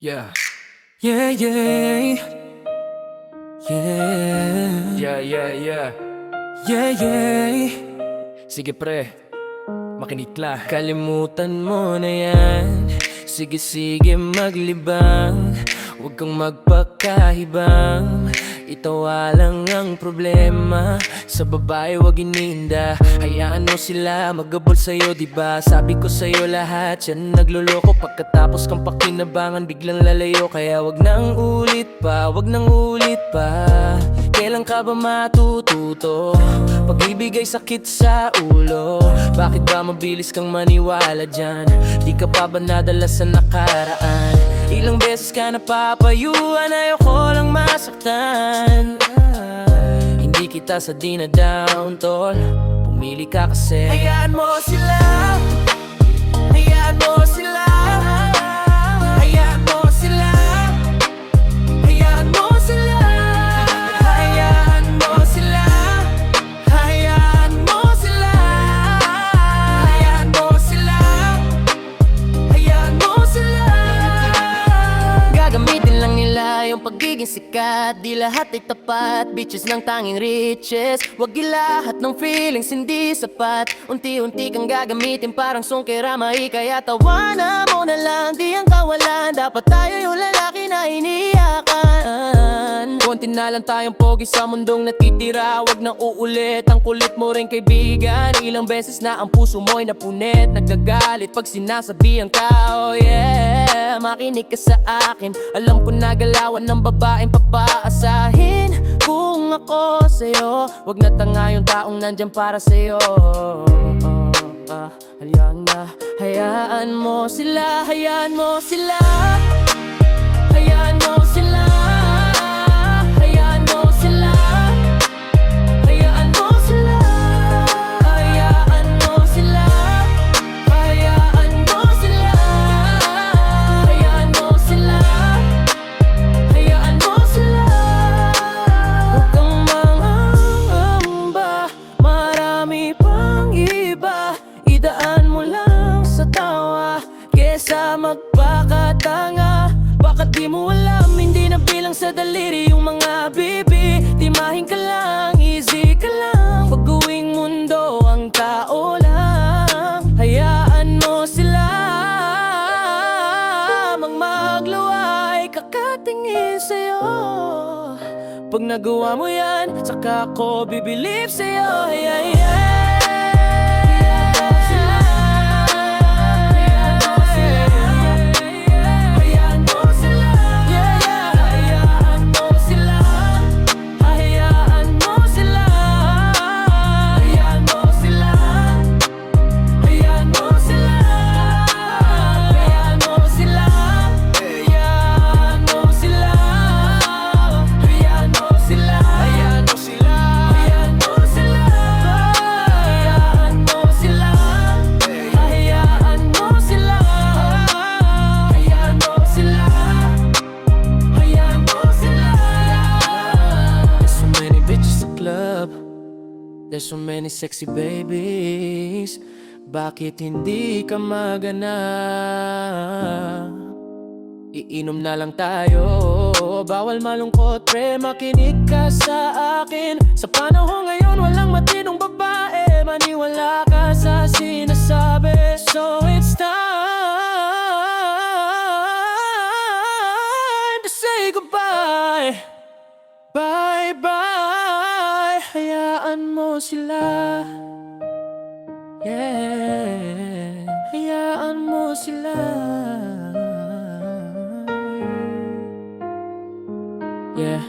Yeah, Yeah, yeah, yeah, yeah, yeah, yeah. yeah, yeah. Sige pre, makinig la. Kalimutan mo na yan. Sige, sige, maglibang. Huwag kang magpakahibang. Itawa lang ang problema. Sa babae wag ininda. Hayaan mo sila magabol sa'yo, diba? Sabi ko sa'yo lahat yan nagloloko. Pagkatapos kang pakinabangan biglang lalayo. Kaya wag nang ulit pa, wag nang ulit pa. Kailan ka ba matututo? Pag-ibig ay sakit sa ulo. Bakit ba mabilis kang maniwala dyan? Di ka pa ba nadala sa nakaraan? Ilang beses ka napapayuan, ayoko lang masaktan. Hindi kita sa dinadown, tol. Pumili ka kasi. Hayaan mo sila. Hayaan mo sila. Hayaan mo sila. Hayaan mo sila. Hayaan mo sila. Hayaan mo sila. Hayaan mo sila. Hayaan mo sila. Gagamitin lang nila yung pagiging sikat. Di lahat ay tapat, bitches ng tanging riches. Wag ilahat ng feelings, hindi sapat. Unti-unti kang gagamitin parang sungkiramay. Kaya tawanan mo na lang, di ang kawalan. Dapat tayo yung lalaki na iniyakan. Konti na lang tayong pogi sa mundong natitira. Wag nang uulit, ang kulit mo rin kaibigan. Ilang beses na ang puso mo'y napunit. Nagagalit pag sinasabihan ka, oh yeah. Makinig ka sa akin. Alam ko na galawan ng babaeng papaasahin. Kung ako sa'yo, wag na tanga yung taong nandyan para sa'yo. Hayaan mo sila, hayaan mo sila. Hayaan mo sila. Hayaan mo sila. Hayaan mo sila. Hayaan mo sila. Hayaan mo sila. Hayaan mo sila. Hayaan mo sila. Huwag kang mangangamba, marami pang iba. Idaan mo lang sa tawa kesa magpakatanga. Bakit di mo alam, hindi na bilang sa daliri yung mga bibi. Timahin ka lang, easy ka lang. Pag-uwing mundo ang tao lang. Hayaan mo sila magluway, kakatingin sa'yo. Pag nagawa mo yan, saka ako bibilib sa'yo. Yeah, yeah. There's so many sexy babies. Bakit hindi ka magana? Iinom na lang tayo. Bawal malungkot, pre, makinig ka sa akin. Sa panahon ngayon, walang matinong babae. Maniwala ka sa sinasabi. So it's time to say goodbye. Bye, bye. Hayaan mo sila. Yeah. Hayaan mo sila. Yeah.